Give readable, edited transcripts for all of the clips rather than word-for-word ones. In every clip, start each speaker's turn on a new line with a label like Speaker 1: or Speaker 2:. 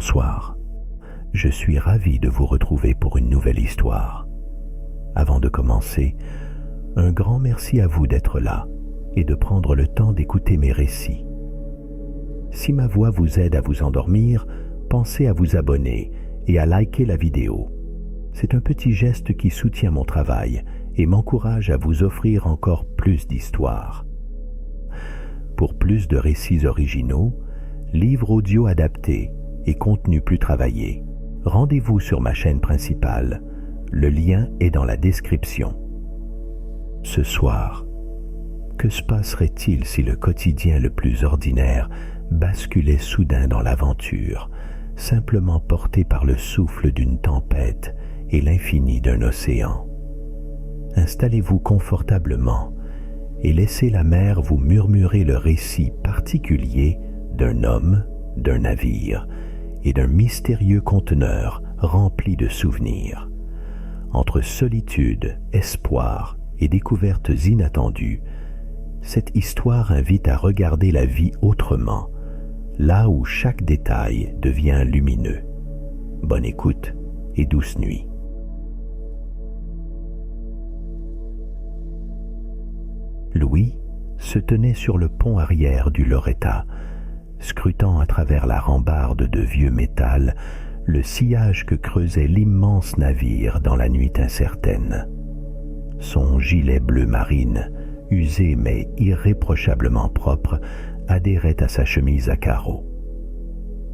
Speaker 1: Bonsoir. Je suis ravi de vous retrouver pour une nouvelle histoire. Avant de commencer, un grand merci à vous d'être là et de prendre le temps d'écouter mes récits. Si ma voix vous aide à vous endormir, pensez à vous abonner et à liker la vidéo. C'est un petit geste qui soutient mon travail et m'encourage à vous offrir encore plus d'histoires. Pour plus de récits originaux, livres audio adaptés et contenus plus travaillés, rendez-vous sur ma chaîne principale. Le lien est dans la description. Ce soir, que se passerait-il si le quotidien le plus ordinaire basculait soudain dans l'aventure, simplement porté par le souffle d'une tempête et l'infini d'un océan? Installez-vous confortablement et laissez la mer vous murmurer le récit particulier d'un homme, d'un navire et d'un mystérieux conteneur rempli de souvenirs. Entre solitude, espoir et découvertes inattendues, cette histoire invite à regarder la vie autrement, là où chaque détail devient lumineux. Bonne écoute et douce nuit. Louis se tenait sur le pont arrière du Loretta, scrutant à travers la rambarde de vieux métal le sillage que creusait l'immense navire dans la nuit incertaine. Son gilet bleu marine, usé mais irréprochablement propre, adhérait à sa chemise à carreaux.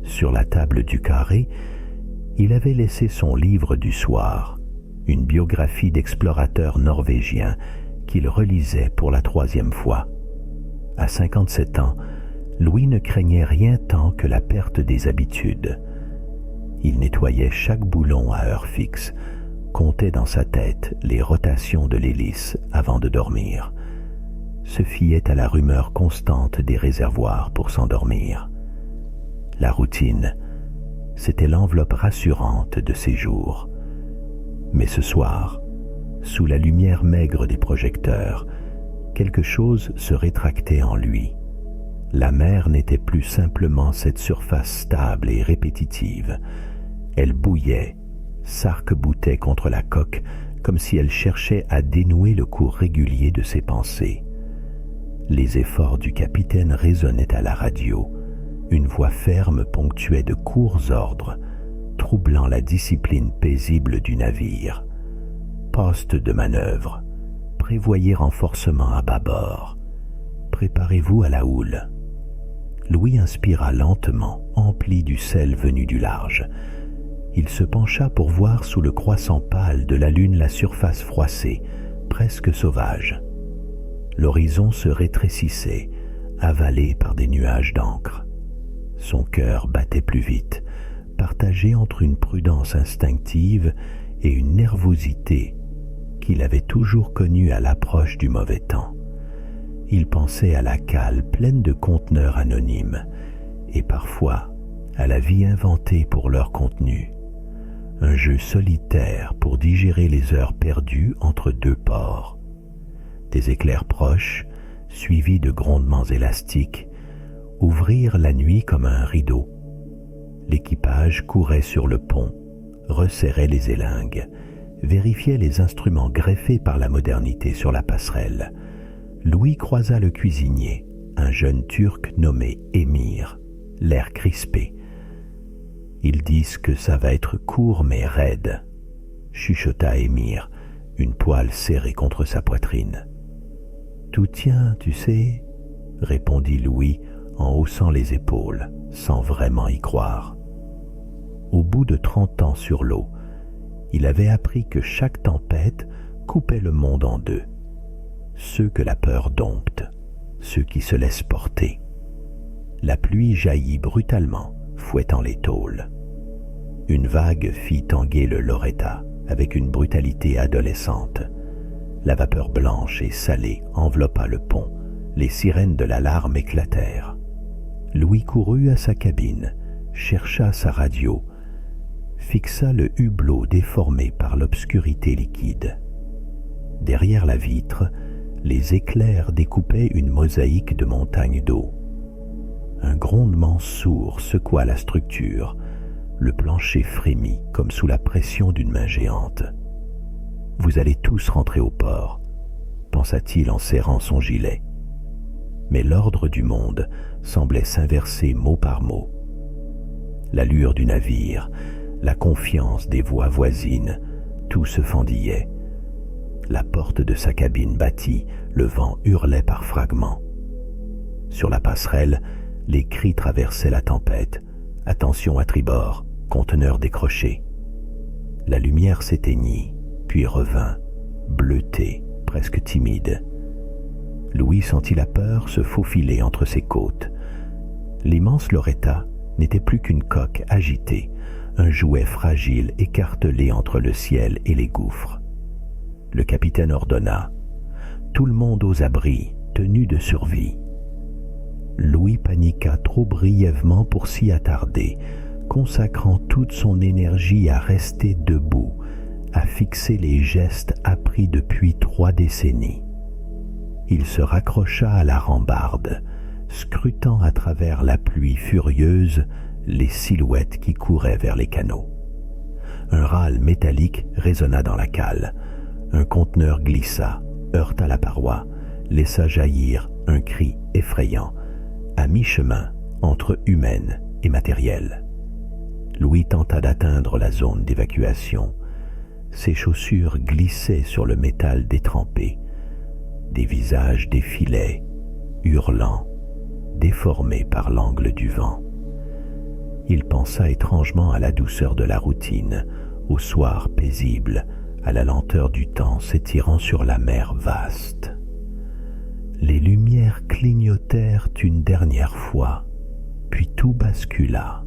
Speaker 1: Sur la table du carré, il avait laissé son livre du soir, une biographie d'explorateur norvégien qu'il relisait pour la 3e fois. À 57 ans, Louis ne craignait rien tant que la perte des habitudes. Il nettoyait chaque boulon à heure fixe, comptait dans sa tête les rotations de l'hélice avant de dormir, se fiait à la rumeur constante des réservoirs pour s'endormir. La routine, c'était l'enveloppe rassurante de ses jours. Mais ce soir, sous la lumière maigre des projecteurs, quelque chose se rétractait en lui. La mer n'était plus simplement cette surface stable et répétitive. Elle bouillait, s'arc-boutait contre la coque comme si elle cherchait à dénouer le cours régulier de ses pensées. Les efforts du capitaine résonnaient à la radio. Une voix ferme ponctuait de courts ordres, troublant la discipline paisible du navire. Poste de manœuvre. Prévoyez renforcement à bâbord. Préparez-vous à la houle. Louis inspira lentement, empli du sel venu du large. Il se pencha pour voir sous le croissant pâle de la lune la surface froissée, presque sauvage. L'horizon se rétrécissait, avalé par des nuages d'encre. Son cœur battait plus vite, partagé entre une prudence instinctive et une nervosité qu'il avait toujours connue à l'approche du mauvais temps. Il pensait à la cale pleine de conteneurs anonymes et parfois à la vie inventée pour leur contenu. Un jeu solitaire pour digérer les heures perdues entre deux ports. Des éclairs proches, suivis de grondements élastiques, ouvrirent la nuit comme un rideau. L'équipage courait sur le pont, resserrait les élingues, vérifiait les instruments greffés par la modernité sur la passerelle. Louis croisa le cuisinier, un jeune Turc nommé Émir, l'air crispé. « Ils disent que ça va être court mais raide », chuchota Émir, une poêle serrée contre sa poitrine. « Tout tient, tu sais », répondit Louis en haussant les épaules, sans vraiment y croire. Au bout de 30 ans sur l'eau, il avait appris que chaque tempête coupait le monde en deux. Ceux que la peur dompte, ceux qui se laissent porter. La pluie jaillit brutalement, fouettant les tôles. Une vague fit tanguer le Loretta avec une brutalité adolescente. La vapeur blanche et salée enveloppa le pont. Les sirènes de l'alarme éclatèrent. Louis courut à sa cabine, chercha sa radio, fixa le hublot déformé par l'obscurité liquide. Derrière la vitre, les éclairs découpaient une mosaïque de montagnes d'eau. Un grondement sourd secoua la structure, le plancher frémit comme sous la pression d'une main géante. « Vous allez tous rentrer au port », pensa-t-il en serrant son gilet. Mais l'ordre du monde semblait s'inverser mot par mot. L'allure du navire, la confiance des voix voisines, tout se fendillait. La porte de sa cabine battit, le vent hurlait par fragments. Sur la passerelle, les cris traversaient la tempête. « Attention à tribord, conteneur décroché !» La lumière s'éteignit, puis revint, bleutée, presque timide. Louis sentit la peur se faufiler entre ses côtes. L'immense Loretta n'était plus qu'une coque agitée, un jouet fragile écartelé entre le ciel et les gouffres. Le capitaine ordonna « Tout le monde aux abris, tenue de survie !» Louis paniqua trop brièvement pour s'y attarder, consacrant toute son énergie à rester debout, à fixer les gestes appris depuis 3 décennies. Il se raccrocha à la rambarde, scrutant à travers la pluie furieuse les silhouettes qui couraient vers les canaux. Un râle métallique résonna dans la cale. Un conteneur glissa, heurta la paroi, laissa jaillir un cri effrayant, à mi-chemin entre humaine et matériel. Louis tenta d'atteindre la zone d'évacuation. Ses chaussures glissaient sur le métal détrempé. Des visages défilaient, hurlant, déformés par l'angle du vent. Il pensa étrangement à la douceur de la routine, au soir paisible, à la lenteur du temps s'étirant sur la mer vaste. Les lumières clignotèrent une dernière fois, puis tout bascula.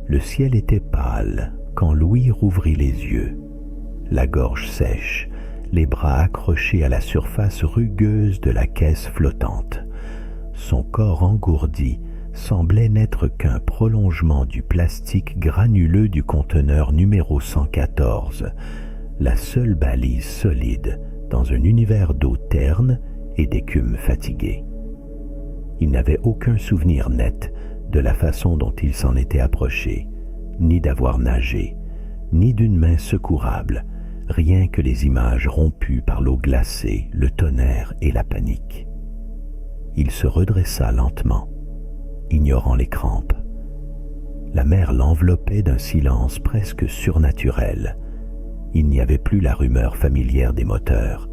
Speaker 1: Le ciel était pâle quand Louis rouvrit les yeux, la gorge sèche, les bras accrochés à la surface rugueuse de la caisse flottante. Son corps engourdi semblait n'être qu'un prolongement du plastique granuleux du conteneur numéro 114, la seule balise solide dans un univers d'eau terne et d'écume fatiguée. Il n'avait aucun souvenir net de la façon dont il s'en était approché, ni d'avoir nagé, ni d'une main secourable, rien que les images rompues par l'eau glacée, le tonnerre et la panique. Il se redressa lentement, ignorant les crampes. La mer l'enveloppait d'un silence presque surnaturel. Il n'y avait plus la rumeur familière des moteurs,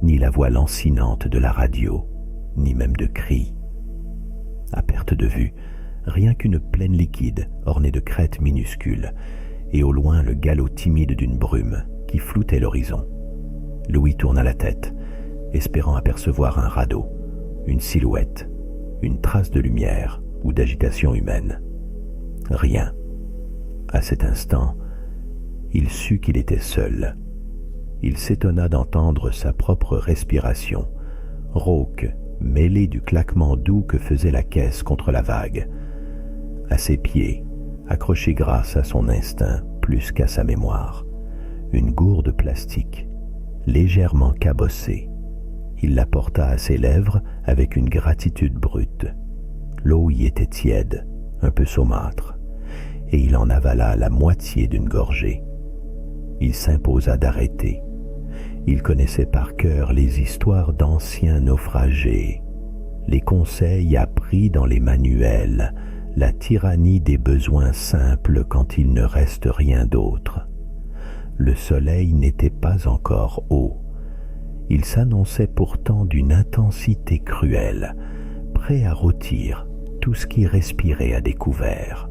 Speaker 1: ni la voix lancinante de la radio, ni même de cris. À perte de vue, rien qu'une plaine liquide ornée de crêtes minuscules, et au loin le galop timide d'une brume qui floutait l'horizon. Louis tourna la tête, espérant apercevoir un radeau, une silhouette, une trace de lumière ou d'agitation humaine. Rien. À cet instant, il sut qu'il était seul. Il s'étonna d'entendre sa propre respiration, rauque, mêlée du claquement doux que faisait la caisse contre la vague. À ses pieds, accroché grâce à son instinct plus qu'à sa mémoire, une gourde plastique, légèrement cabossée. Il la porta à ses lèvres avec une gratitude brute. L'eau y était tiède, un peu saumâtre, et il en avala la moitié d'une gorgée. Il s'imposa d'arrêter. Il connaissait par cœur les histoires d'anciens naufragés, les conseils appris dans les manuels, la tyrannie des besoins simples quand il ne reste rien d'autre. Le soleil n'était pas encore haut. Il s'annonçait pourtant d'une intensité cruelle, prêt à rôtir tout ce qui respirait à découvert.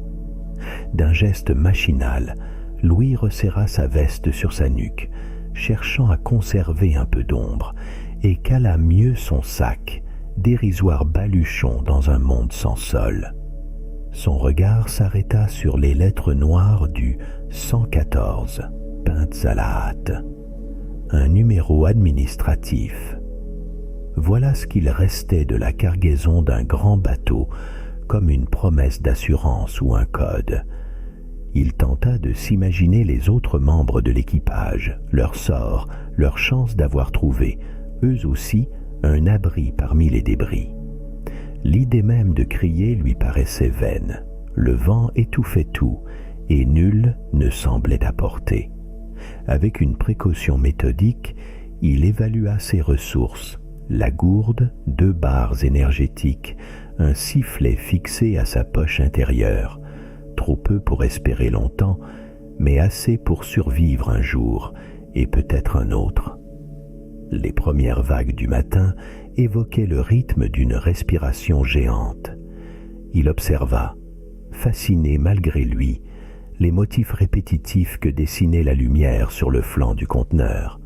Speaker 1: D'un geste machinal, Louis resserra sa veste sur sa nuque, cherchant à conserver un peu d'ombre, et cala mieux son sac, dérisoire baluchon dans un monde sans sol. Son regard s'arrêta sur les lettres noires du 114, peintes à la hâte. Un numéro administratif. Voilà ce qu'il restait de la cargaison d'un grand bateau, comme une promesse d'assurance ou un code. Il tenta de s'imaginer les autres membres de l'équipage, leur sort, leur chance d'avoir trouvé, eux aussi, un abri parmi les débris. L'idée même de crier lui paraissait vaine. Le vent étouffait tout, et nul ne semblait à portée. Avec une précaution méthodique, il évalua ses ressources, la gourde, 2 barres énergétiques, un sifflet fixé à sa poche intérieure, trop peu pour espérer longtemps, mais assez pour survivre un jour, et peut-être un autre. Les premières vagues du matin évoquaient le rythme d'une respiration géante. Il observa, fasciné malgré lui, les motifs répétitifs que dessinait la lumière sur le flanc du conteneur.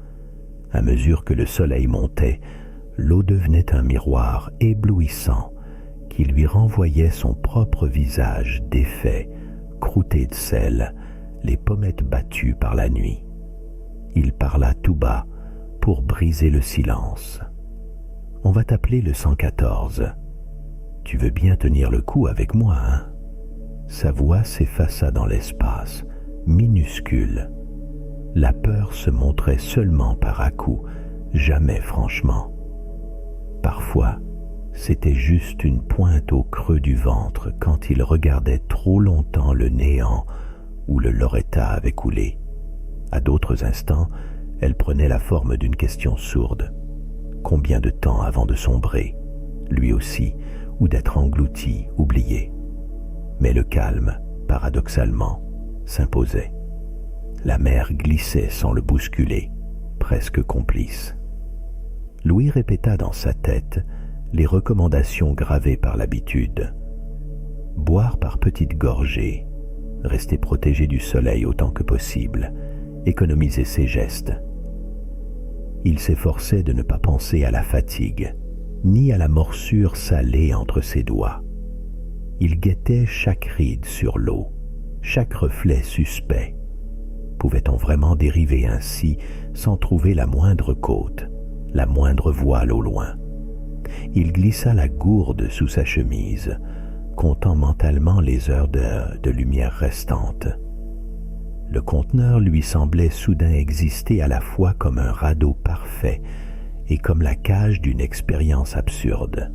Speaker 1: À mesure que le soleil montait, l'eau devenait un miroir éblouissant qui lui renvoyait son propre visage défait, croûté de sel, les pommettes battues par la nuit. Il parla tout bas pour briser le silence. « On va t'appeler le 114. Tu veux bien tenir le coup avec moi, hein ?» Sa voix s'effaça dans l'espace, minuscule. La peur se montrait seulement par à-coups, jamais franchement. Parfois, c'était juste une pointe au creux du ventre quand il regardait trop longtemps le néant où le Loretta avait coulé. À d'autres instants, elle prenait la forme d'une question sourde. Combien de temps avant de sombrer, lui aussi, ou d'être englouti, oublié? Mais le calme, paradoxalement, s'imposait. La mer glissait sans le bousculer, presque complice. Louis répéta dans sa tête les recommandations gravées par l'habitude. Boire par petites gorgées, rester protégé du soleil autant que possible, économiser ses gestes. Il s'efforçait de ne pas penser à la fatigue, ni à la morsure salée entre ses doigts. Il guettait chaque ride sur l'eau, chaque reflet suspect. Pouvait-on vraiment dériver ainsi sans trouver la moindre côte, la moindre voile au loin? Il glissa la gourde sous sa chemise, comptant mentalement les heures de lumière restantes. Le conteneur lui semblait soudain exister à la fois comme un radeau parfait et comme la cage d'une expérience absurde.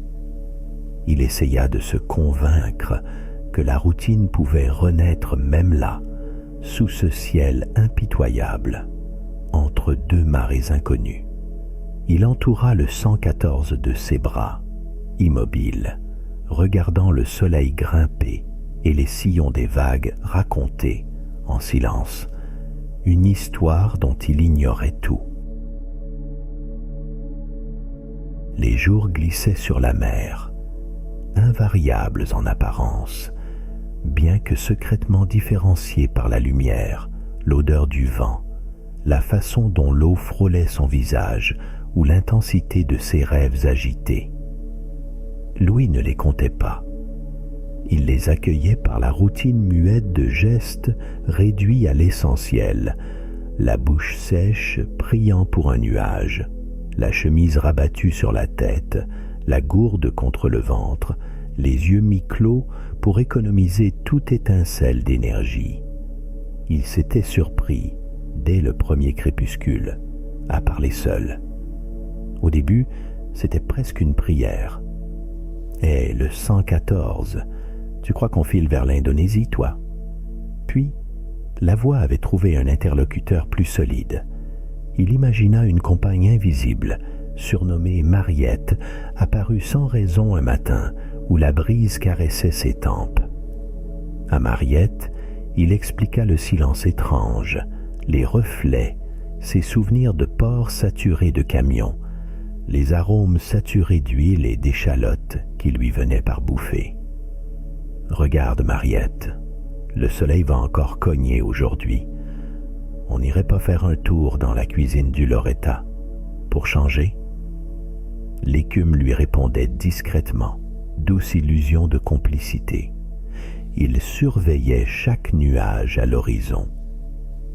Speaker 1: Il essaya de se convaincre que la routine pouvait renaître même là, sous ce ciel impitoyable, entre 2 marées inconnues. Il entoura le 114 de ses bras, immobile, regardant le soleil grimper et les sillons des vagues raconter, en silence, une histoire dont il ignorait tout. Les jours glissaient sur la mer, invariables en apparence, bien que secrètement différenciés par la lumière, l'odeur du vent, la façon dont l'eau frôlait son visage ou l'intensité de ses rêves agités. Louis ne les comptait pas. Il les accueillait par la routine muette de gestes réduits à l'essentiel, la bouche sèche priant pour un nuage, la chemise rabattue sur la tête, la gourde contre le ventre, les yeux mi-clos pour économiser toute étincelle d'énergie. Il s'était surpris, dès le premier crépuscule, à parler seul. Au début, c'était presque une prière. « Eh, le 114, tu crois qu'on file vers l'Indonésie, toi ?» Puis, la voix avait trouvé un interlocuteur plus solide. Il imagina une compagne invisible, surnommée Mariette, apparue sans raison un matin où la brise caressait ses tempes. À Mariette, il expliqua le silence étrange, les reflets, ses souvenirs de ports saturés de camions, les arômes saturés d'huile et d'échalotes qui lui venaient par bouffées. « Regarde, Mariette, le soleil va encore cogner aujourd'hui. On n'irait pas faire un tour dans la cuisine du Loretta pour changer ?» L'écume lui répondait discrètement, douce illusion de complicité. Il surveillait chaque nuage à l'horizon.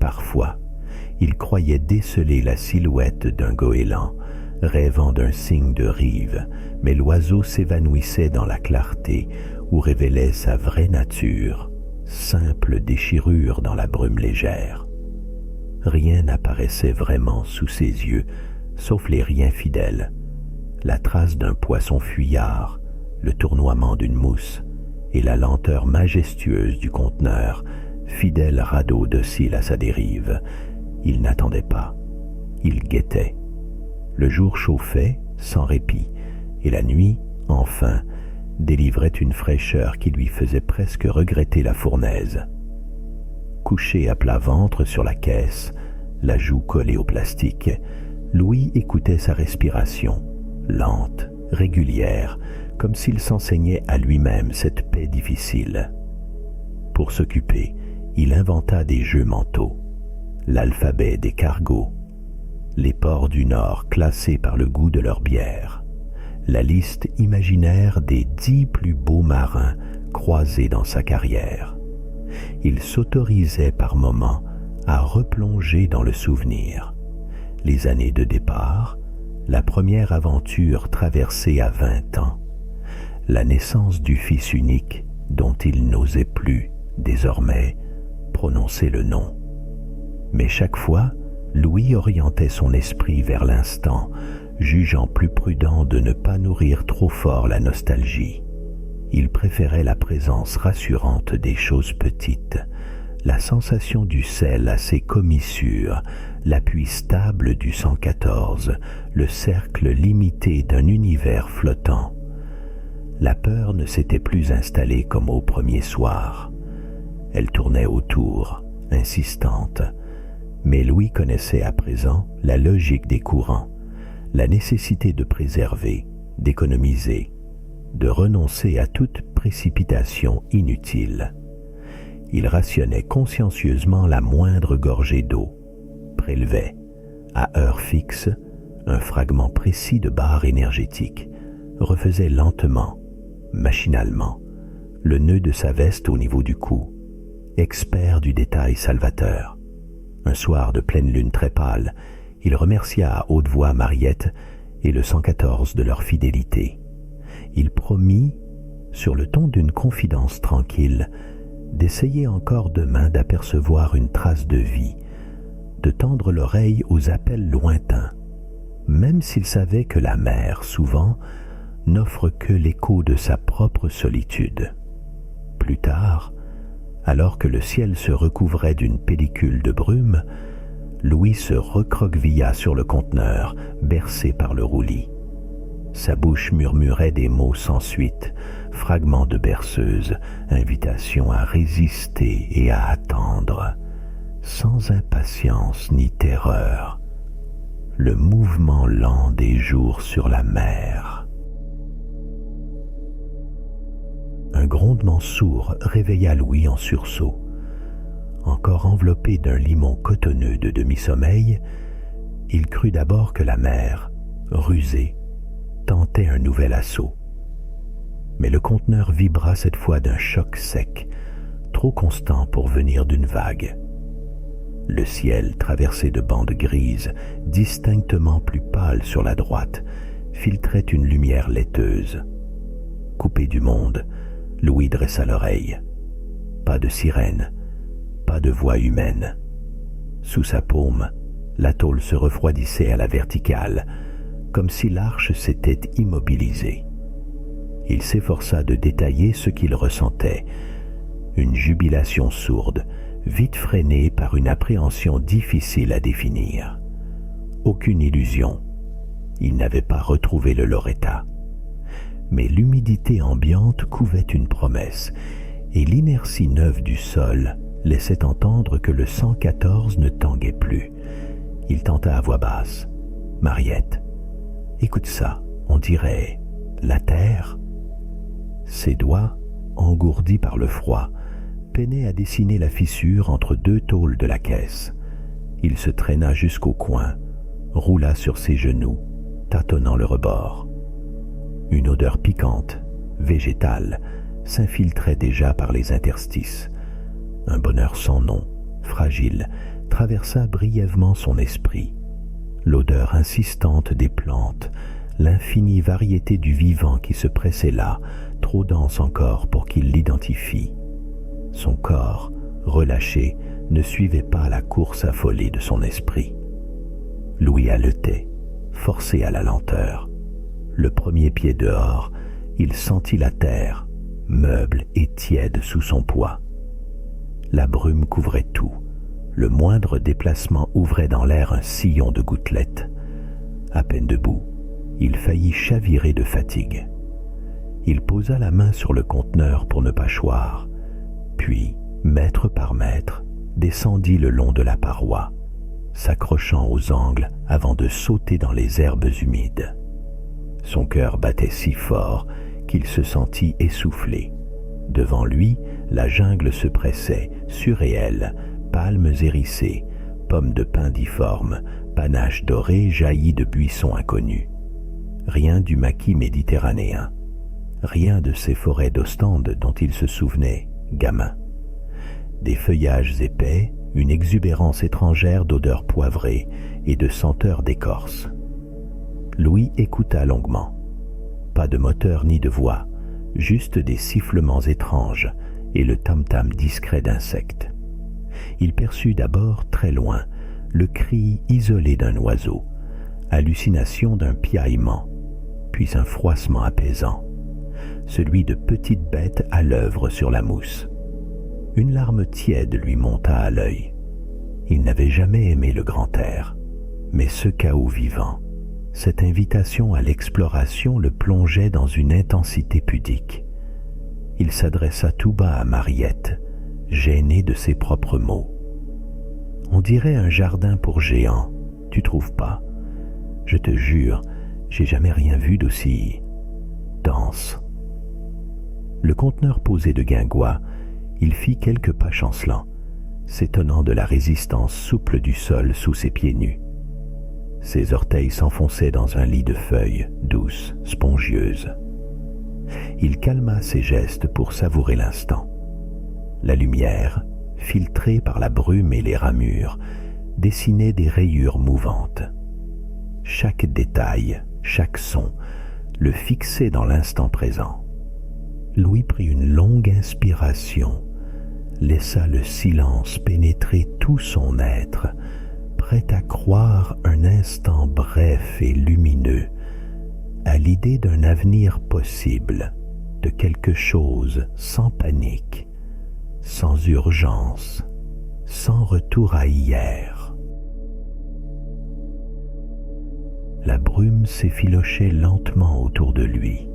Speaker 1: Parfois, il croyait déceler la silhouette d'un goéland, rêvant d'un signe de rive, mais l'oiseau s'évanouissait dans la clarté où révélait sa vraie nature, simple déchirure dans la brume légère. Rien n'apparaissait vraiment sous ses yeux, sauf les riens fidèles, la trace d'un poisson fuyard, le tournoiement d'une mousse et la lenteur majestueuse du conteneur, fidèle radeau docile à sa dérive. Il n'attendait pas, il guettait. Le jour chauffait sans répit, et la nuit, enfin, délivrait une fraîcheur qui lui faisait presque regretter la fournaise. Couché à plat ventre sur la caisse, la joue collée au plastique, Louis écoutait sa respiration, lente, régulière, comme s'il s'enseignait à lui-même cette paix difficile. Pour s'occuper, il inventa des jeux mentaux, l'alphabet des cargos, les ports du Nord classés par le goût de leur bière, la liste imaginaire des 10 plus beaux marins croisés dans sa carrière. Il s'autorisait par moments à replonger dans le souvenir. Les années de départ, la première aventure traversée à 20 ans, la naissance du fils unique dont il n'osait plus, désormais, prononcer le nom. Mais chaque fois, Louis orientait son esprit vers l'instant, jugeant plus prudent de ne pas nourrir trop fort la nostalgie. Il préférait la présence rassurante des choses petites, la sensation du sel à ses commissures, l'appui stable du 114, le cercle limité d'un univers flottant. La peur ne s'était plus installée comme au premier soir. Elle tournait autour, insistante, mais Louis connaissait à présent la logique des courants, la nécessité de préserver, d'économiser, de renoncer à toute précipitation inutile. Il rationnait consciencieusement la moindre gorgée d'eau, prélevait, à heure fixe, un fragment précis de barre énergétique, refaisait lentement, machinalement, le nœud de sa veste au niveau du cou, expert du détail salvateur. Un soir de pleine lune très pâle, il remercia à haute voix Mariette et le 114 de leur fidélité. Il promit, sur le ton d'une confidence tranquille, d'essayer encore demain d'apercevoir une trace de vie, de tendre l'oreille aux appels lointains, même s'il savait que la mer, souvent, n'offre que l'écho de sa propre solitude. Plus tard, alors que le ciel se recouvrait d'une pellicule de brume, Louis se recroquevilla sur le conteneur, bercé par le roulis. Sa bouche murmurait des mots sans suite, fragments de berceuse, invitation à résister et à attendre, sans impatience ni terreur, le mouvement lent des jours sur la mer. Un grondement sourd réveilla Louis en sursaut. Encore enveloppé d'un limon cotonneux de demi-sommeil, il crut d'abord que la mer, rusée, tentait un nouvel assaut. Mais le conteneur vibra cette fois d'un choc sec, trop constant pour venir d'une vague. Le ciel, traversé de bandes grises, distinctement plus pâles sur la droite, filtrait une lumière laiteuse. Coupé du monde, Louis dressa l'oreille. Pas de sirène, pas de voix humaine. Sous sa paume, la tôle se refroidissait à la verticale, comme si l'arche s'était immobilisée. Il s'efforça de détailler ce qu'il ressentait, une jubilation sourde, vite freinée par une appréhension difficile à définir. Aucune illusion, il n'avait pas retrouvé le Loretta. Mais l'humidité ambiante couvait une promesse, et l'inertie neuve du sol laissait entendre que le 114 ne tanguait plus. Il tenta à voix basse. « Mariette, écoute ça, on dirait la terre ?» Ses doigts, engourdis par le froid, peinaient à dessiner la fissure entre deux tôles de la caisse. Il se traîna jusqu'au coin, roula sur ses genoux, tâtonnant le rebord. Une odeur piquante, végétale, s'infiltrait déjà par les interstices. Un bonheur sans nom, fragile, traversa brièvement son esprit. L'odeur insistante des plantes, l'infinie variété du vivant qui se pressait là, trop dense encore pour qu'il l'identifie. Son corps, relâché, ne suivait pas la course affolée de son esprit. Louis haletait, forcé à la lenteur. Le premier pied dehors, il sentit la terre, meuble et tiède sous son poids. La brume couvrait tout. Le moindre déplacement ouvrait dans l'air un sillon de gouttelettes. À peine debout, il faillit chavirer de fatigue. Il posa la main sur le conteneur pour ne pas choir, puis, mètre par mètre, descendit le long de la paroi, s'accrochant aux angles avant de sauter dans les herbes humides. Son cœur battait si fort qu'il se sentit essoufflé. Devant lui, la jungle se pressait, surréelle, palmes hérissées, pommes de pin difformes, panaches dorés jaillis de buissons inconnus. Rien du maquis méditerranéen. Rien de ces forêts d'Ostende dont il se souvenait, gamin. Des feuillages épais, une exubérance étrangère d'odeurs poivrées et de senteurs d'écorce. Louis écouta longuement. Pas de moteur ni de voix, juste des sifflements étranges et le tam-tam discret d'insectes. Il perçut d'abord, très loin, le cri isolé d'un oiseau, hallucination d'un piaillement, puis un froissement apaisant, celui de petites bêtes à l'œuvre sur la mousse. Une larme tiède lui monta à l'œil. Il n'avait jamais aimé le grand air, mais ce chaos vivant, cette invitation à l'exploration le plongeait dans une intensité pudique. Il s'adressa tout bas à Mariette, gêné de ses propres mots. On dirait un jardin pour géants, tu trouves pas? Je te jure, j'ai jamais rien vu d'aussi dense. Le conteneur posé de guingois, il fit quelques pas chancelants, s'étonnant de la résistance souple du sol sous ses pieds nus. Ses orteils s'enfonçaient dans un lit de feuilles, douces, spongieuses. Il calma ses gestes pour savourer l'instant. La lumière, filtrée par la brume et les ramures, dessinait des rayures mouvantes. Chaque détail, chaque son, le fixait dans l'instant présent. Louis prit une longue inspiration, laissa le silence pénétrer tout son être, prêt à croire un instant bref et lumineux à l'idée d'un avenir possible, de quelque chose sans panique, sans urgence, sans retour à hier. La brume s'effilochait lentement autour de lui,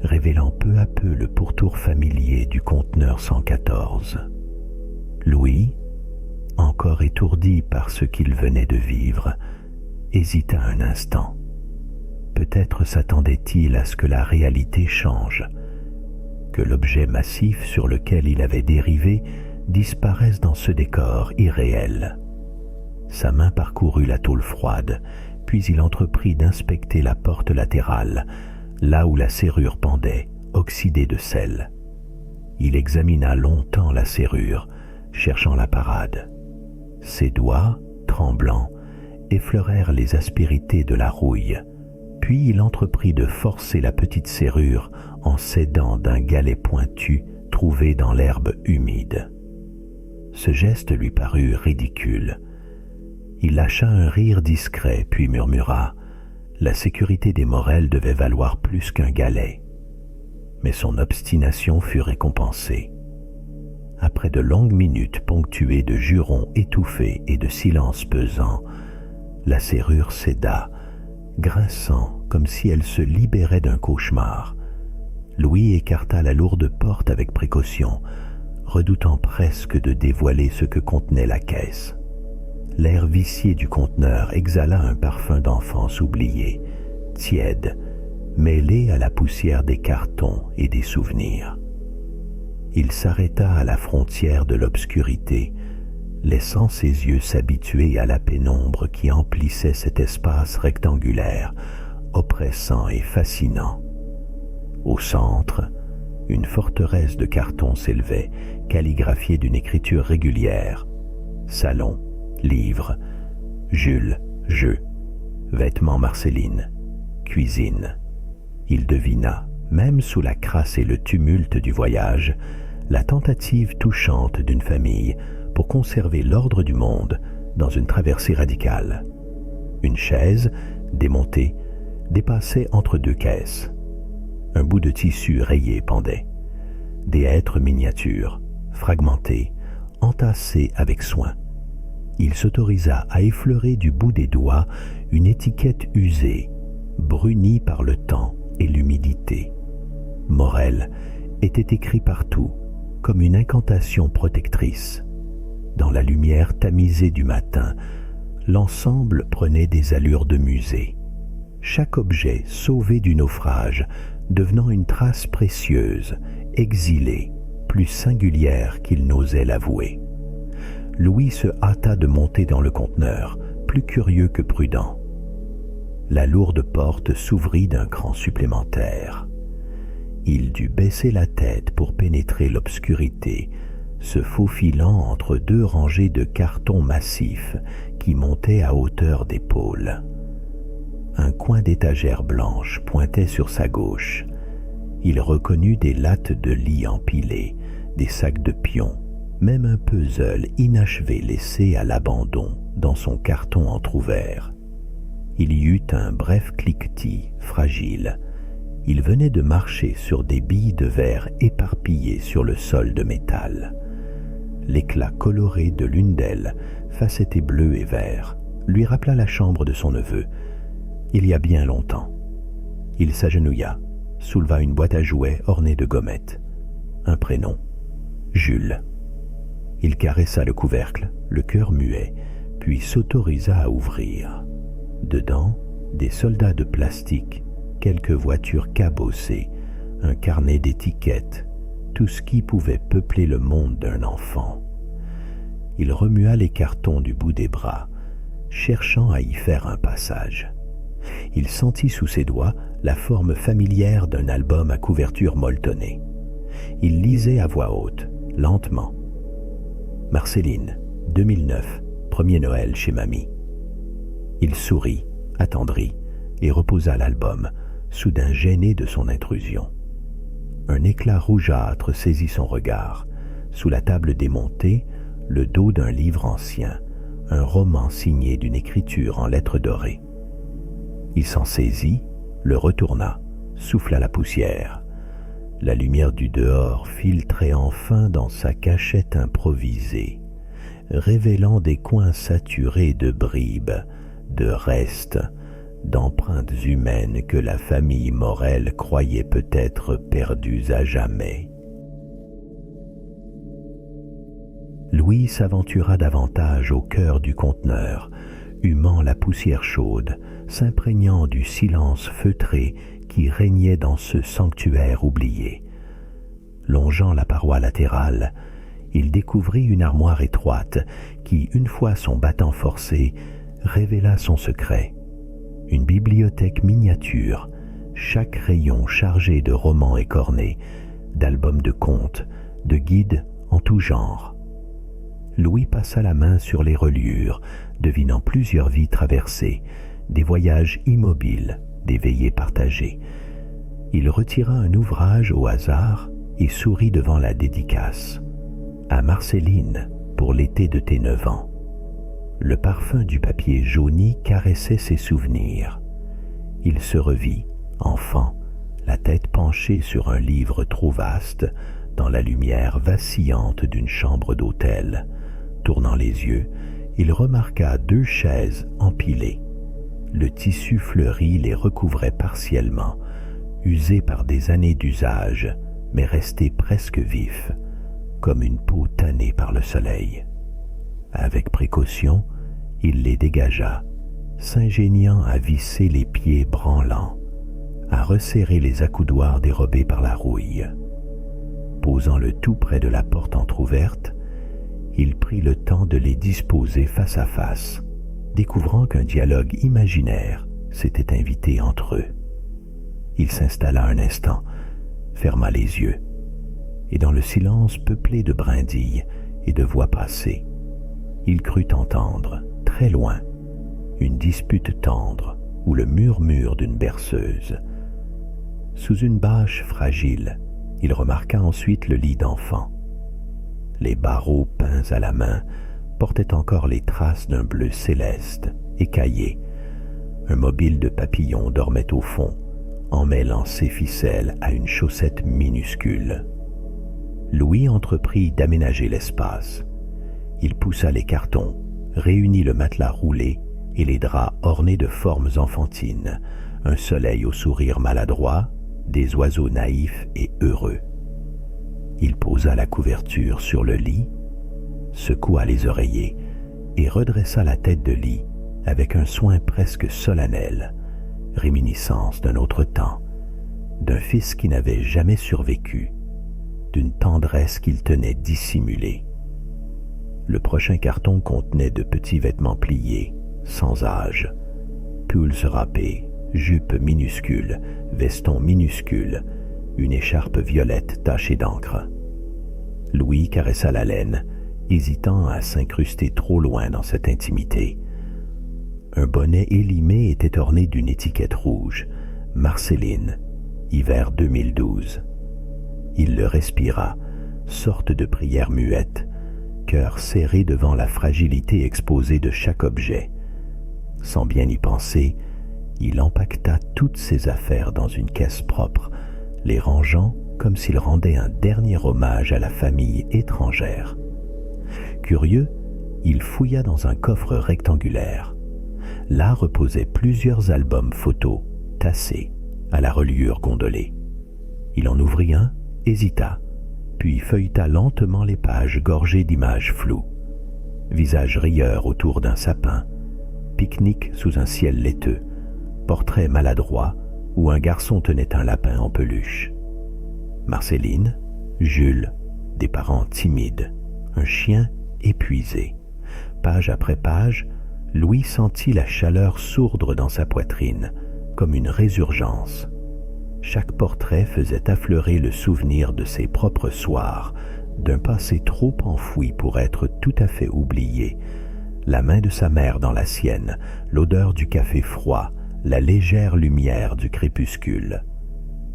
Speaker 1: révélant peu à peu le pourtour familier du conteneur 114. Louis, encore étourdi par ce qu'il venait de vivre, hésita un instant. Peut-être s'attendait-il à ce que la réalité change, que l'objet massif sur lequel il avait dérivé disparaisse dans ce décor irréel. Sa main parcourut la tôle froide, puis il entreprit d'inspecter la porte latérale, là où la serrure pendait, oxydée de sel. Il examina longtemps la serrure, cherchant la parade. Ses doigts, tremblants, effleurèrent les aspérités de la rouille, puis il entreprit de forcer la petite serrure en s'aidant d'un galet pointu trouvé dans l'herbe humide. Ce geste lui parut ridicule. Il lâcha un rire discret, puis murmura « La sécurité des Morel devait valoir plus qu'un galet. » Mais son obstination fut récompensée. Après de longues minutes ponctuées de jurons étouffés et de silences pesants, la serrure céda, grinçant comme si elle se libérait d'un cauchemar. Louis écarta la lourde porte avec précaution, redoutant presque de dévoiler ce que contenait la caisse. L'air vicié du conteneur exhala un parfum d'enfance oublié, tiède, mêlé à la poussière des cartons et des souvenirs. Il s'arrêta à la frontière de l'obscurité, laissant ses yeux s'habituer à la pénombre qui emplissait cet espace rectangulaire, oppressant et fascinant. Au centre, une forteresse de carton s'élevait, calligraphiée d'une écriture régulière. Salon, livres, Jules, jeux, vêtements Marceline, cuisine. Il devina, même sous la crasse et le tumulte du voyage, la tentative touchante d'une famille pour conserver l'ordre du monde dans une traversée radicale. Une chaise, démontée, dépassait entre deux caisses. Un bout de tissu rayé pendait. Des hêtres miniatures, fragmentés, entassés avec soin. Il s'autorisa à effleurer du bout des doigts une étiquette usée, brunie par le temps et l'humidité. Morel était écrit partout, comme une incantation protectrice. Dans la lumière tamisée du matin, l'ensemble prenait des allures de musée. Chaque objet sauvé du naufrage devenant une trace précieuse, exilée, plus singulière qu'il n'osait l'avouer. Louis se hâta de monter dans le conteneur, plus curieux que prudent. La lourde porte s'ouvrit d'un cran supplémentaire. Il dut baisser la tête pour pénétrer l'obscurité, se faufilant entre deux rangées de cartons massifs qui montaient à hauteur d'épaule. Un coin d'étagère blanche pointait sur sa gauche. Il reconnut des lattes de lit empilées, des sacs de pion, même un puzzle inachevé laissé à l'abandon dans son carton entrouvert. Il y eut un bref cliquetis fragile. Il venait de marcher sur des billes de verre éparpillées sur le sol de métal. L'éclat coloré de l'une d'elles, facettée bleu et vert, lui rappela la chambre de son neveu, il y a bien longtemps. Il s'agenouilla, souleva une boîte à jouets ornée de gommettes. Un prénom, Jules. Il caressa le couvercle, le cœur muet, puis s'autorisa à ouvrir. Dedans, des soldats de plastique, quelques voitures cabossées, un carnet d'étiquettes, tout ce qui pouvait peupler le monde d'un enfant. Il remua les cartons du bout des bras, cherchant à y faire un passage. Il sentit sous ses doigts la forme familière d'un album à couverture molletonnée. Il lisait à voix haute, lentement. Marceline, 2009, premier Noël chez mamie. Il sourit, attendri, et reposa l'album, soudain gêné de son intrusion. Un éclat rougeâtre saisit son regard. Sous la table démontée, le dos d'un livre ancien, un roman signé d'une écriture en lettres dorées. Il s'en saisit, le retourna, souffla la poussière. La lumière du dehors filtrait enfin dans sa cachette improvisée, révélant des coins saturés de bribes, de restes, d'empreintes humaines que la famille Morel croyait peut-être perdues à jamais. Louis s'aventura davantage au cœur du conteneur, humant la poussière chaude, s'imprégnant du silence feutré qui régnait dans ce sanctuaire oublié. Longeant la paroi latérale, il découvrit une armoire étroite qui, une fois son battant forcé, révéla son secret. Une bibliothèque miniature, chaque rayon chargé de romans écornés, d'albums de contes, de guides en tout genre. Louis passa la main sur les reliures, devinant plusieurs vies traversées, des voyages immobiles, des veillées partagées. Il retira un ouvrage au hasard et sourit devant la dédicace. À Marceline, pour l'été de tes 9 ans. Le parfum du papier jauni caressait ses souvenirs. Il se revit, enfant, la tête penchée sur un livre trop vaste, dans la lumière vacillante d'une chambre d'hôtel. Tournant les yeux, il remarqua 2 chaises empilées. Le tissu fleuri les recouvrait partiellement, usé par des années d'usage, mais resté presque vif, comme une peau tannée par le soleil. Avec précaution, il les dégagea, s'ingéniant à visser les pieds branlants, à resserrer les accoudoirs dérobés par la rouille. Posant le tout près de la porte entr'ouverte, il prit le temps de les disposer face à face, découvrant qu'un dialogue imaginaire s'était invité entre eux. Il s'installa un instant, ferma les yeux, et dans le silence peuplé de brindilles et de voix passées, il crut entendre, très loin, une dispute tendre ou le murmure d'une berceuse. Sous une bâche fragile, il remarqua ensuite le lit d'enfant. Les barreaux peints à la main portaient encore les traces d'un bleu céleste, écaillé. Un mobile de papillon dormait au fond, emmêlant ses ficelles à une chaussette minuscule. Louis entreprit d'aménager l'espace. Il poussa les cartons, réunit le matelas roulé et les draps ornés de formes enfantines, un soleil au sourire maladroit, des oiseaux naïfs et heureux. Il posa la couverture sur le lit, secoua les oreillers et redressa la tête de lit avec un soin presque solennel, réminiscence d'un autre temps, d'un fils qui n'avait jamais survécu, d'une tendresse qu'il tenait dissimulée. Le prochain carton contenait de petits vêtements pliés, sans âge, pulls râpés, jupes minuscules, vestons minuscules, une écharpe violette tachée d'encre. Louis caressa la laine, hésitant à s'incruster trop loin dans cette intimité. Un bonnet élimé était orné d'une étiquette rouge, Marceline, hiver 2012. Il le respira, sorte de prière muette, cœur serré devant la fragilité exposée de chaque objet. Sans bien y penser, il empaqueta toutes ses affaires dans une caisse propre, les rangeant comme s'il rendait un dernier hommage à la famille étrangère. Curieux, il fouilla dans un coffre rectangulaire. Là reposaient plusieurs albums photos, tassés, à la reliure gondolée. Il en ouvrit un, hésita, puis feuilleta lentement les pages gorgées d'images floues. Visage rieur autour d'un sapin, pique-nique sous un ciel laiteux, portrait maladroit où un garçon tenait un lapin en peluche. Marceline, Jules, des parents timides, un chien épuisé. Page après page, Louis sentit la chaleur sourdre dans sa poitrine, comme une résurgence. Chaque portrait faisait affleurer le souvenir de ses propres soirs, d'un passé trop enfoui pour être tout à fait oublié. La main de sa mère dans la sienne, l'odeur du café froid, la légère lumière du crépuscule.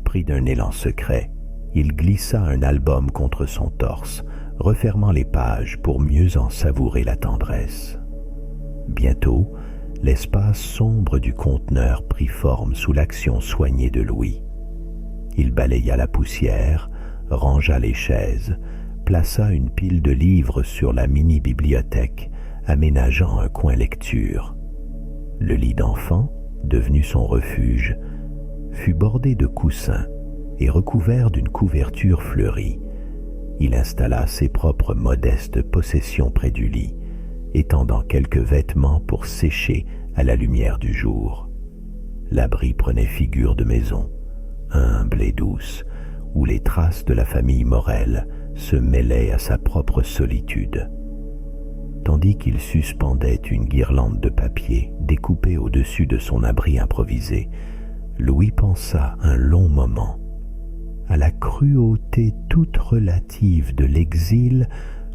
Speaker 1: Pris d'un élan secret, il glissa un album contre son torse, refermant les pages pour mieux en savourer la tendresse. Bientôt, l'espace sombre du conteneur prit forme sous l'action soignée de Louis. Il balaya la poussière, rangea les chaises, plaça une pile de livres sur la mini-bibliothèque, aménageant un coin lecture. Le lit d'enfant, devenu son refuge, fut bordé de coussins et recouvert d'une couverture fleurie. Il installa ses propres modestes possessions près du lit, étendant quelques vêtements pour sécher à la lumière du jour. L'abri prenait figure de maison, humble et douce, où les traces de la famille Morel se mêlaient à sa propre solitude. Tandis qu'il suspendait une guirlande de papier découpée au-dessus de son abri improvisé, Louis pensa un long moment à la cruauté toute relative de l'exil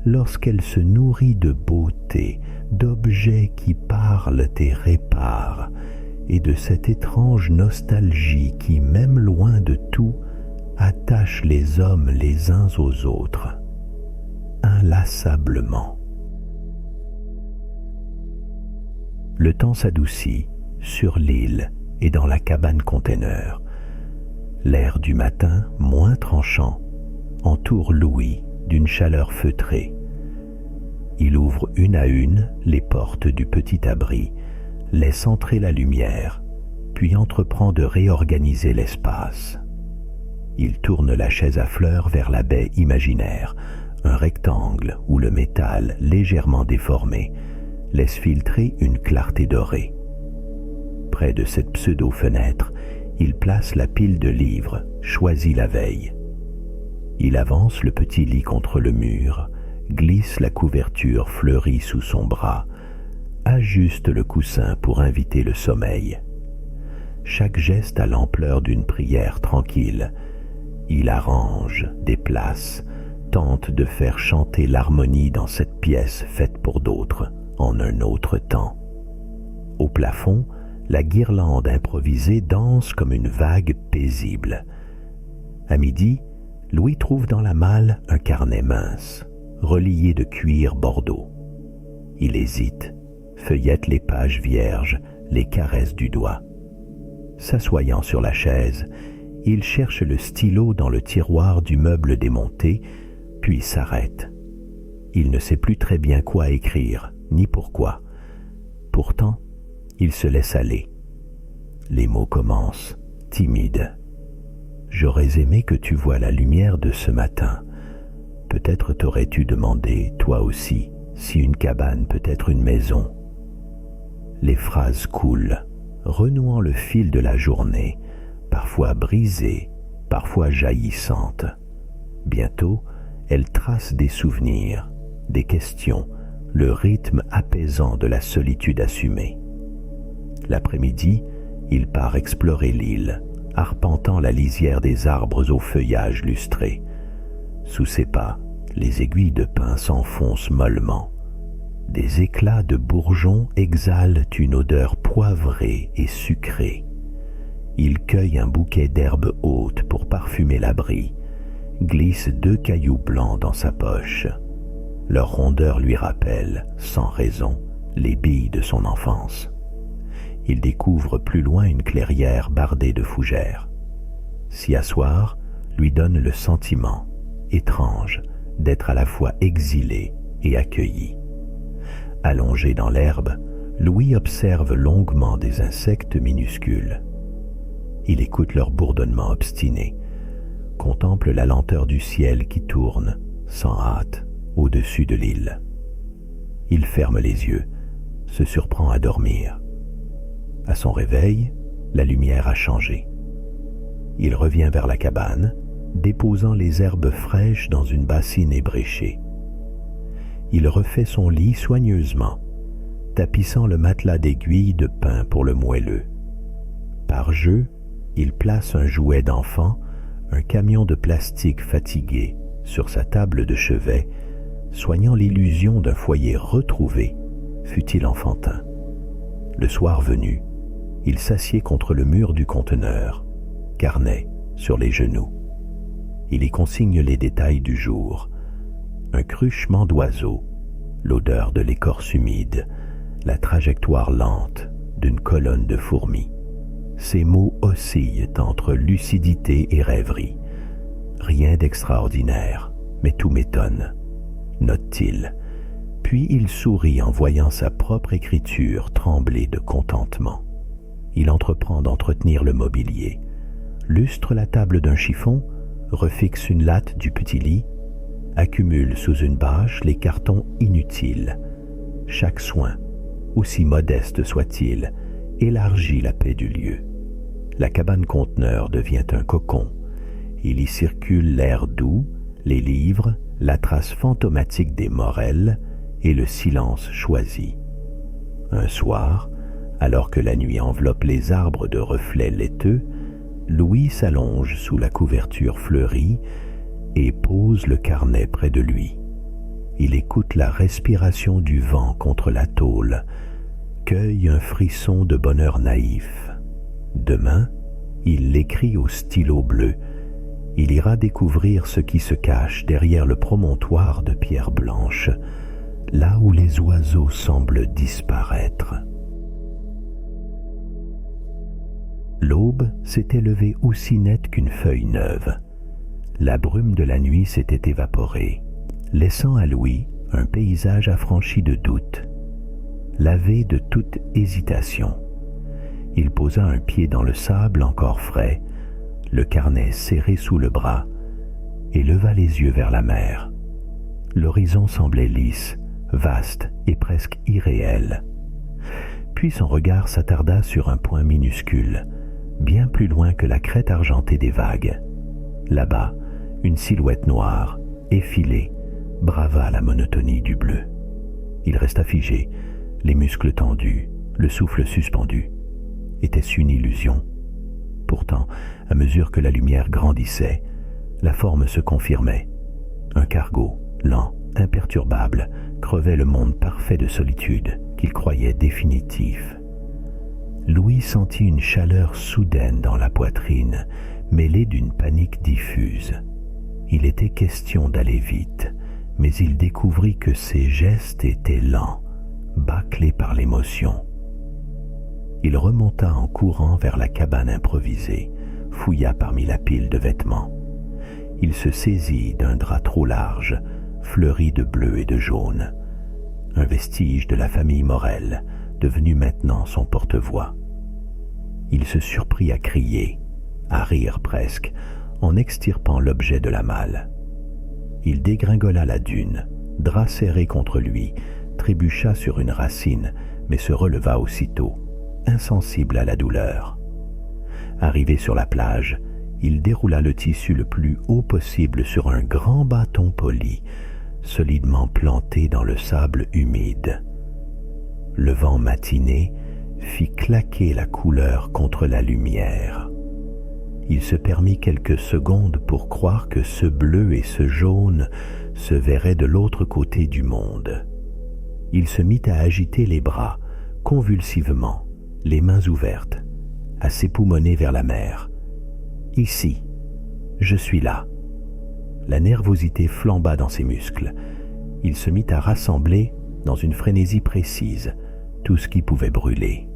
Speaker 1: lorsqu'elle se nourrit de beauté, d'objets qui parlent et réparent, et de cette étrange nostalgie qui, même loin de tout, attache les hommes les uns aux autres, inlassablement. Le temps s'adoucit sur l'île et dans la cabane-container. L'air du matin, moins tranchant, entoure Louis d'une chaleur feutrée. Il ouvre une à une les portes du petit abri, laisse entrer la lumière, puis entreprend de réorganiser l'espace. Il tourne la chaise à fleurs vers la baie imaginaire, un rectangle où le métal, légèrement déformé, laisse filtrer une clarté dorée. Près de cette pseudo-fenêtre, il place la pile de livres, choisis la veille. Il avance le petit lit contre le mur, glisse la couverture fleurie sous son bras, ajuste le coussin pour inviter le sommeil. Chaque geste a l'ampleur d'une prière tranquille. Il arrange, déplace, tente de faire chanter l'harmonie dans cette pièce faite pour d'autres, en un autre temps. Au plafond, la guirlande improvisée danse comme une vague paisible. À midi, Louis trouve dans la malle un carnet mince, relié de cuir bordeaux. Il hésite, feuillette les pages vierges, les caresse du doigt. S'assoyant sur la chaise, il cherche le stylo dans le tiroir du meuble démonté, puis s'arrête. Il ne sait plus très bien quoi écrire, ni pourquoi. Pourtant, il se laisse aller. Les mots commencent, timides. « J'aurais aimé que tu voies la lumière de ce matin. Peut-être t'aurais-tu demandé, toi aussi, si une cabane peut être une maison. » Les phrases coulent, renouant le fil de la journée, parfois brisées, parfois jaillissantes. Bientôt, elles tracent des souvenirs, des questions, le rythme apaisant de la solitude assumée. L'après-midi, il part explorer l'île, arpentant la lisière des arbres au feuillage lustré. Sous ses pas, les aiguilles de pin s'enfoncent mollement. Des éclats de bourgeons exhalent une odeur poivrée et sucrée. Il cueille un bouquet d'herbes hautes pour parfumer l'abri, glisse 2 cailloux blancs dans sa poche. Leur rondeur lui rappelle, sans raison, les billes de son enfance. Il découvre plus loin une clairière bardée de fougères. S'y asseoir lui donne le sentiment, étrange, d'être à la fois exilé et accueilli. Allongé dans l'herbe, Louis observe longuement des insectes minuscules. Il écoute leur bourdonnement obstiné, contemple la lenteur du ciel qui tourne, sans hâte, au-dessus de l'île. Il ferme les yeux, se surprend à dormir. À son réveil, la lumière a changé. Il revient vers la cabane, déposant les herbes fraîches dans une bassine ébréchée. Il refait son lit soigneusement, tapissant le matelas d'aiguilles de pin pour le moelleux. Par jeu, il place un jouet d'enfant, un camion de plastique fatigué, sur sa table de chevet, soignant l'illusion d'un foyer retrouvé, fût-il enfantin. Le soir venu, il s'assied contre le mur du conteneur, carnet sur les genoux. Il y consigne les détails du jour. Un cruchement d'oiseaux, l'odeur de l'écorce humide, la trajectoire lente d'une colonne de fourmis. Ses mots oscillent entre lucidité et rêverie. Rien d'extraordinaire, mais tout m'étonne, note-t-il. Puis il sourit en voyant sa propre écriture trembler de contentement. Il entreprend d'entretenir le mobilier, lustre la table d'un chiffon, refixe une latte du petit lit, accumule sous une bâche les cartons inutiles. Chaque soin, aussi modeste soit-il, élargit la paix du lieu. La cabane conteneur devient un cocon. Il y circule l'air doux, les livres, la trace fantomatique des morels et le silence choisi. Un soir, alors que la nuit enveloppe les arbres de reflets laiteux, Louis s'allonge sous la couverture fleurie et pose le carnet près de lui. Il écoute la respiration du vent contre la tôle, cueille un frisson de bonheur naïf. Demain, il l'écrit au stylo bleu. Il ira découvrir ce qui se cache derrière le promontoire de pierre blanche, là où les oiseaux semblent disparaître. L'aube s'était levée aussi nette qu'une feuille neuve. La brume de la nuit s'était évaporée, laissant à Louis un paysage affranchi de doute, lavé de toute hésitation. Il posa un pied dans le sable encore frais, le carnet serré sous le bras, et leva les yeux vers la mer. L'horizon semblait lisse, vaste et presque irréel. Puis son regard s'attarda sur un point minuscule, bien plus loin que la crête argentée des vagues. Là-bas, une silhouette noire, effilée, brava la monotonie du bleu. Il resta figé, les muscles tendus, le souffle suspendu. Était-ce une illusion? Pourtant, à mesure que la lumière grandissait, la forme se confirmait. Un cargo, lent, imperturbable, crevait le monde parfait de solitude qu'il croyait définitif. Louis sentit une chaleur soudaine dans la poitrine, mêlée d'une panique diffuse. Il était question d'aller vite, mais il découvrit que ses gestes étaient lents, bâclés par l'émotion. Il remonta en courant vers la cabane improvisée, fouilla parmi la pile de vêtements. Il se saisit d'un drap trop large, fleuri de bleu et de jaune, un vestige de la famille Morel, devenu maintenant son porte-voix. Il se surprit à crier, à rire presque, en extirpant l'objet de la malle. Il dégringola la dune, drap serré contre lui, trébucha sur une racine, mais se releva aussitôt, insensible à la douleur. Arrivé sur la plage, il déroula le tissu le plus haut possible sur un grand bâton poli, solidement planté dans le sable humide. Le vent matiné fit claquer la couleur contre la lumière. Il se permit quelques secondes pour croire que ce bleu et ce jaune se verraient de l'autre côté du monde. Il se mit à agiter les bras, convulsivement, les mains ouvertes, à s'époumoner vers la mer. « Ici, je suis là. » La nervosité flamba dans ses muscles. Il se mit à rassembler, dans une frénésie précise, tout ce qui pouvait brûler.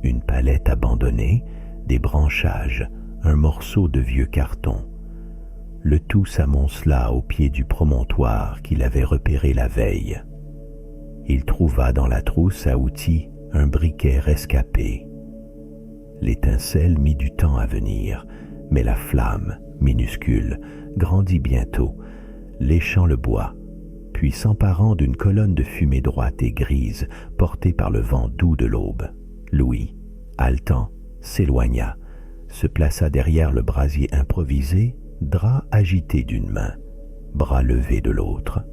Speaker 1: Une palette abandonnée, des branchages, un morceau de vieux carton. Le tout s'amoncela au pied du promontoire qu'il avait repéré la veille. Il trouva dans la trousse à outils un briquet rescapé. L'étincelle mit du temps à venir, mais la flamme, minuscule, grandit bientôt, léchant le bois, puis s'emparant d'une colonne de fumée droite et grise portée par le vent doux de l'aube. Louis, haletant, s'éloigna, se plaça derrière le brasier improvisé, drap agité d'une main, bras levé de l'autre.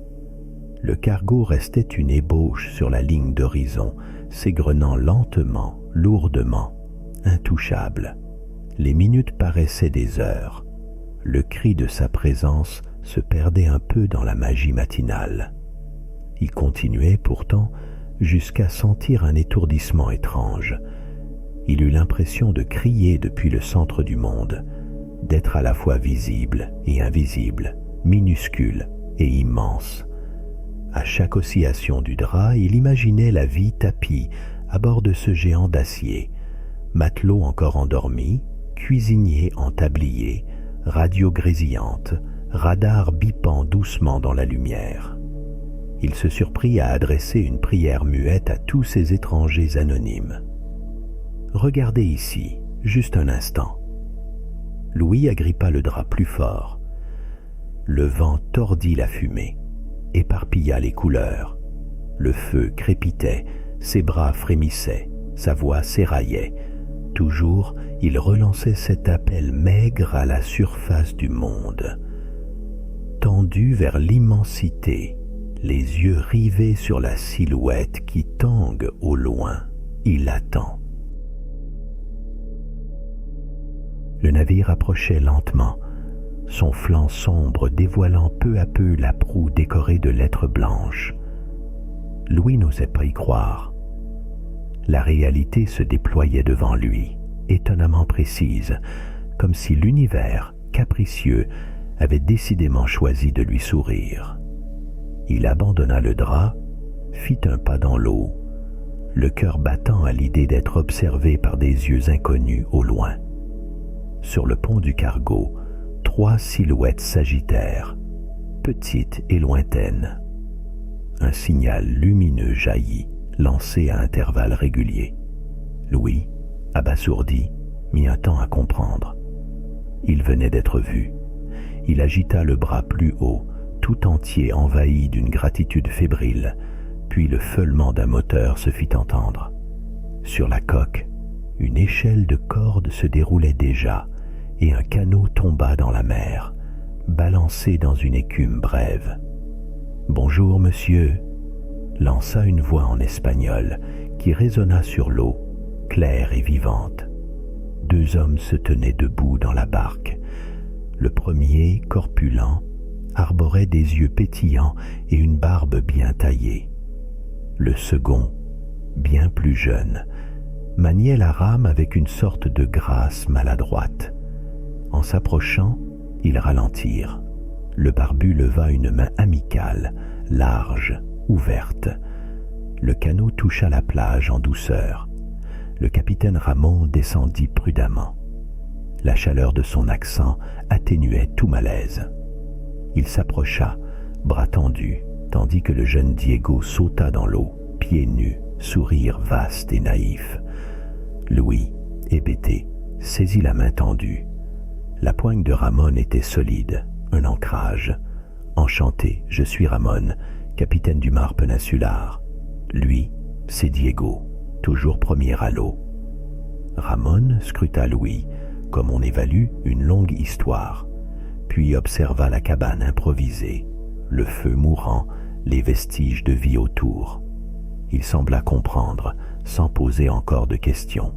Speaker 1: Le cargo restait une ébauche sur la ligne d'horizon, s'égrenant lentement, lourdement, intouchable. Les minutes paraissaient des heures. Le cri de sa présence se perdait un peu dans la magie matinale. Il continuait pourtant jusqu'à sentir un étourdissement étrange. Il eut l'impression de crier depuis le centre du monde, d'être à la fois visible et invisible, minuscule et immense. À chaque oscillation du drap, il imaginait la vie tapie à bord de ce géant d'acier, matelot encore endormi, cuisinier en tablier, radio grésillante, radar bipant doucement dans la lumière. Il se surprit à adresser une prière muette à tous ces étrangers anonymes. « Regardez ici, juste un instant. » Louis agrippa le drap plus fort. Le vent tordit la fumée, éparpilla les couleurs. Le feu crépitait, ses bras frémissaient, sa voix s'éraillait. Toujours, il relançait cet appel maigre à la surface du monde. Tendu vers l'immensité, les yeux rivés sur la silhouette qui tangue au loin, il attend. Le navire approchait lentement, son flanc sombre dévoilant peu à peu la proue décorée de lettres blanches. Louis n'osait pas y croire. La réalité se déployait devant lui, étonnamment précise, comme si l'univers, capricieux, avait décidément choisi de lui sourire. Il abandonna le drap, fit un pas dans l'eau, le cœur battant à l'idée d'être observé par des yeux inconnus au loin. Sur le pont du cargo, 3 silhouettes s'agitèrent, petites et lointaines. Un signal lumineux jaillit, lancé à intervalles réguliers. Louis, abasourdi, mit un temps à comprendre. Il venait d'être vu. Il agita le bras plus haut, tout entier envahi d'une gratitude fébrile, puis le feulement d'un moteur se fit entendre. Sur la coque, une échelle de corde se déroulait déjà, et un canot tomba dans la mer, balancé dans une écume brève. « Bonjour, monsieur », lança une voix en espagnol qui résonna sur l'eau, claire et vivante. 2 hommes se tenaient debout dans la barque. Le premier, corpulent, arborait des yeux pétillants et une barbe bien taillée. Le second, bien plus jeune, maniait la rame avec une sorte de grâce maladroite. En s'approchant, ils ralentirent. Le barbu leva une main amicale, large, ouverte. Le canot toucha la plage en douceur. le capitaine Ramon descendit prudemment. La chaleur de son accent atténuait tout malaise. Il s'approcha, bras tendus, tandis que le jeune Diego sauta dans l'eau, pieds nus, sourire vaste et naïf. Louis, hébété, saisit la main tendue. La poigne de Ramon était solide, un ancrage. Enchanté, je suis Ramon, capitaine du Mare Peninsular. Lui, c'est Diego, toujours premier à l'eau. Ramon scruta Louis, comme on évalue une longue histoire, puis observa la cabane improvisée, le feu mourant, les vestiges de vie autour. Il sembla comprendre, sans poser encore de questions.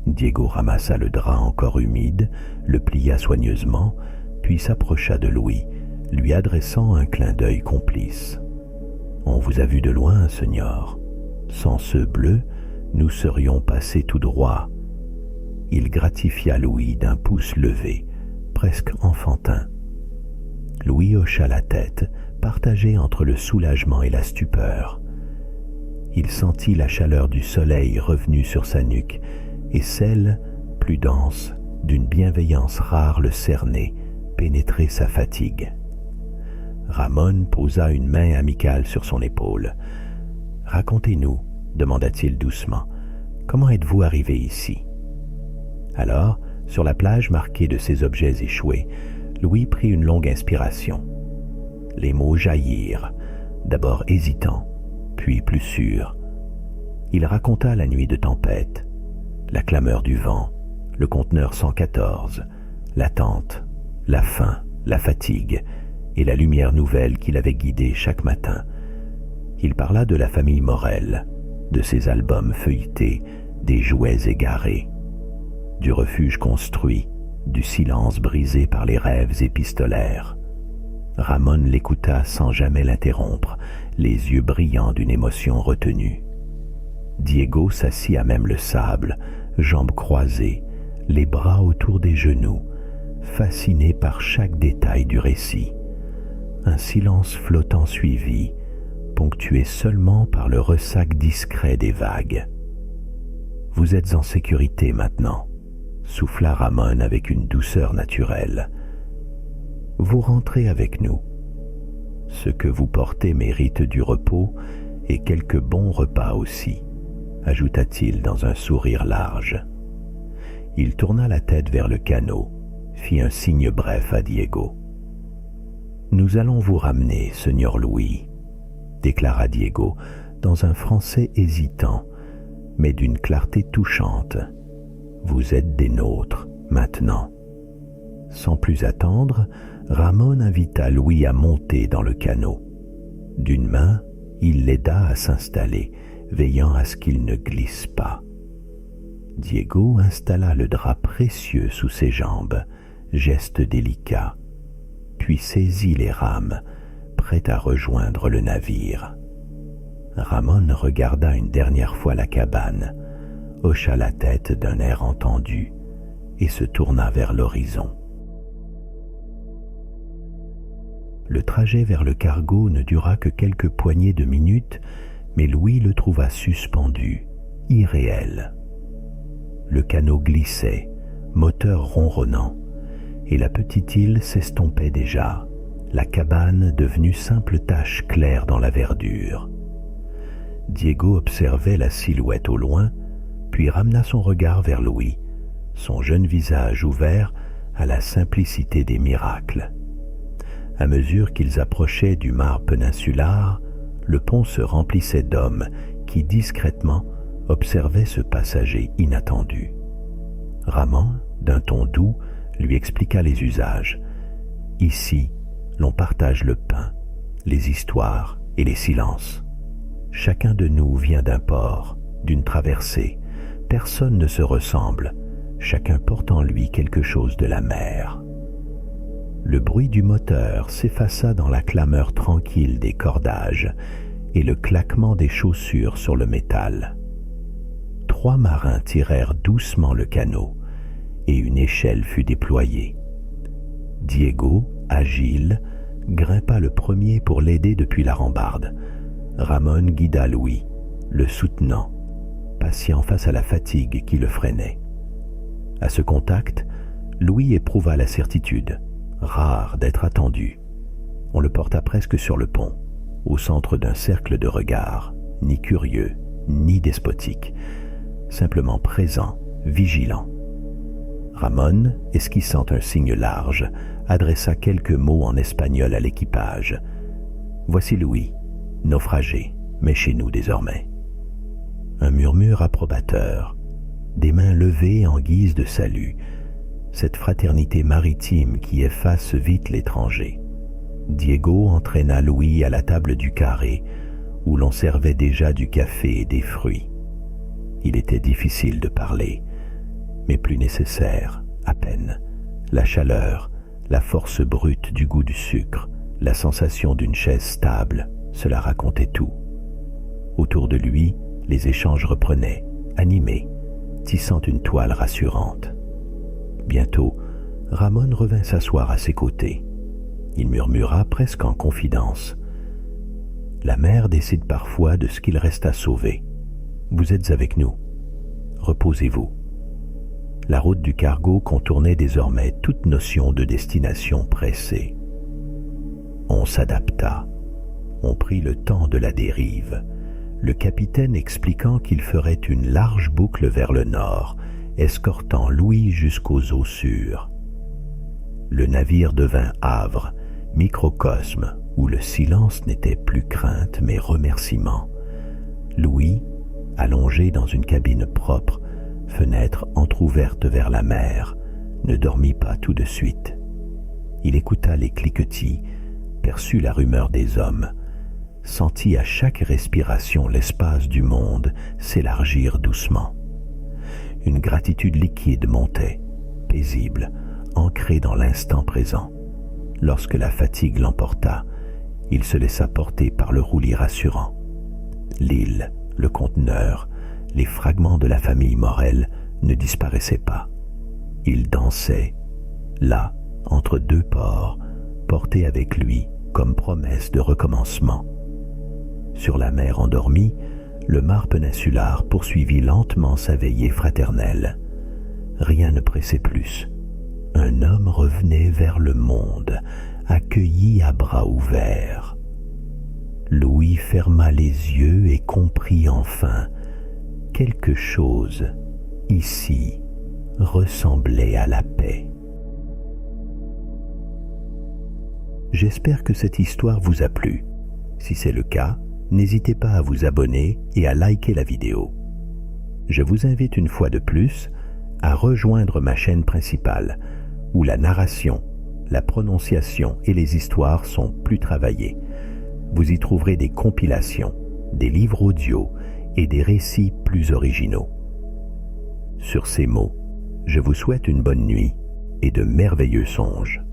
Speaker 1: Diego ramassa le drap encore humide, le plia soigneusement, puis s'approcha de Louis, lui adressant un clin d'œil complice. « On vous a vu de loin, Seigneur. Sans ceux bleus, nous serions passés tout droit. » Il gratifia Louis d'un pouce levé, presque enfantin. Louis hocha la tête, partagé entre le soulagement et la stupeur. Il sentit la chaleur du soleil revenue sur sa nuque et celle, plus dense, d'une bienveillance rare le cerner, pénétrer sa fatigue. Ramon posa une main amicale sur son épaule. « Racontez-nous, demanda-t-il doucement, comment êtes-vous arrivé ici ?» Alors, sur la plage marquée de ces objets échoués, Louis prit une longue inspiration. Les mots jaillirent, d'abord hésitants, puis plus sûrs. Il raconta la nuit de tempête, la clameur du vent, le conteneur 114, l'attente, la faim, la fatigue et la lumière nouvelle qui l'avait guidé chaque matin. Il parla de la famille Morel, de ses albums feuilletés, des jouets égarés, du refuge construit, du silence brisé par les rêves épistolaires. Ramon l'écouta sans jamais l'interrompre, les yeux brillants d'une émotion retenue. Diego s'assit à même le sable, jambes croisées, les bras autour des genoux, fasciné par chaque détail du récit. Un silence flottant suivit, ponctué seulement par le ressac discret des vagues. « Vous êtes en sécurité maintenant », souffla Ramon avec une douceur naturelle. « Vous rentrez avec nous. Ce que vous portez mérite du repos et quelques bons repas aussi, » ajouta-t-il dans un sourire large. Il tourna la tête vers le canot, fit un signe bref à Diego. « Nous allons vous ramener, Seigneur Louis, » déclara Diego dans un français hésitant, mais d'une clarté touchante. « Vous êtes des nôtres, maintenant. » Sans plus attendre, Ramon invita Louis à monter dans le canot. D'une main, il l'aida à s'installer, veillant à ce qu'il ne glisse pas. Diego installa le drap précieux sous ses jambes, geste délicat, puis saisit les rames, prêt à rejoindre le navire. Ramon regarda une dernière fois la cabane, hocha la tête d'un air entendu et se tourna vers l'horizon. Le trajet vers le cargo ne dura que quelques poignées de minutes, mais Louis le trouva suspendu, irréel. Le canot glissait, moteur ronronnant, et la petite île s'estompait déjà, la cabane devenue simple tache claire dans la verdure. Diego observait la silhouette au loin, puis ramena son regard vers Louis, son jeune visage ouvert à la simplicité des miracles. À mesure qu'ils approchaient du Mare Peninsular, le pont se remplissait d'hommes qui, discrètement, observaient ce passager inattendu. Ramon, d'un ton doux, lui expliqua les usages. Ici, l'on partage le pain, les histoires et les silences. Chacun de nous vient d'un port, d'une traversée. Personne ne se ressemble, chacun porte en lui quelque chose de la mer. Le bruit du moteur s'effaça dans la clameur tranquille des cordages et le claquement des chaussures sur le métal. 3 marins tirèrent doucement le canot et une échelle fut déployée. Diego, agile, grimpa le premier pour l'aider depuis la rambarde. Ramon guida Louis, le soutenant. patient face à la fatigue qui le freinait. À ce contact, Louis éprouva la certitude, rare d'être attendu. On le porta presque sur le pont, au centre d'un cercle de regards, ni curieux, ni despotique, simplement présent, vigilant. Ramon, esquissant un signe large, adressa quelques mots en espagnol à l'équipage. « Voici Louis, naufragé, mais chez nous désormais. » Un murmure approbateur, des mains levées en guise de salut, cette fraternité maritime qui efface vite l'étranger. Diego entraîna Louis à la table du carré, où l'on servait déjà du café et des fruits. Il était difficile de parler, mais plus nécessaire, à peine. La chaleur, la force brute du goût du sucre, la sensation d'une chaise stable, cela racontait tout. Autour de lui, les échanges reprenaient, animés, tissant une toile rassurante. Bientôt, Ramon revint s'asseoir à ses côtés. Il murmura presque en confidence. « La mer décide parfois de ce qu'il reste à sauver. Vous êtes avec nous. Reposez-vous. » La route du cargo contournait désormais toute notion de destination pressée. On s'adapta. On prit le temps de la dérive, le capitaine expliquant qu'il ferait une large boucle vers le nord, escortant Louis jusqu'aux eaux sûres. Le navire devint havre, microcosme, où le silence n'était plus crainte mais remerciement. Louis, allongé dans une cabine propre, fenêtre entr'ouverte vers la mer, ne dormit pas tout de suite. Il écouta les cliquetis, perçut la rumeur des hommes, sentit à chaque respiration l'espace du monde s'élargir doucement. Une gratitude liquide montait, paisible, ancrée dans l'instant présent. Lorsque la fatigue l'emporta, il se laissa porter par le roulis rassurant. L'île, le conteneur, les fragments de la famille Morel ne disparaissaient pas. Ils dansaient, là, entre deux ports, portés avec lui comme promesse de recommencement. Sur la mer endormie, le mare peninsular poursuivit lentement sa veillée fraternelle. Rien ne pressait plus. Un homme revenait vers le monde, accueilli à bras ouverts. Louis ferma les yeux et comprit enfin quelque chose, ici, ressemblait à la paix. J'espère que cette histoire vous a plu. Si c'est le cas, n'hésitez pas à vous abonner et à liker la vidéo. Je vous invite une fois de plus à rejoindre ma chaîne principale, où la narration, la prononciation et les histoires sont plus travaillées. Vous y trouverez des compilations, des livres audio et des récits plus originaux. Sur ces mots, je vous souhaite une bonne nuit et de merveilleux songes.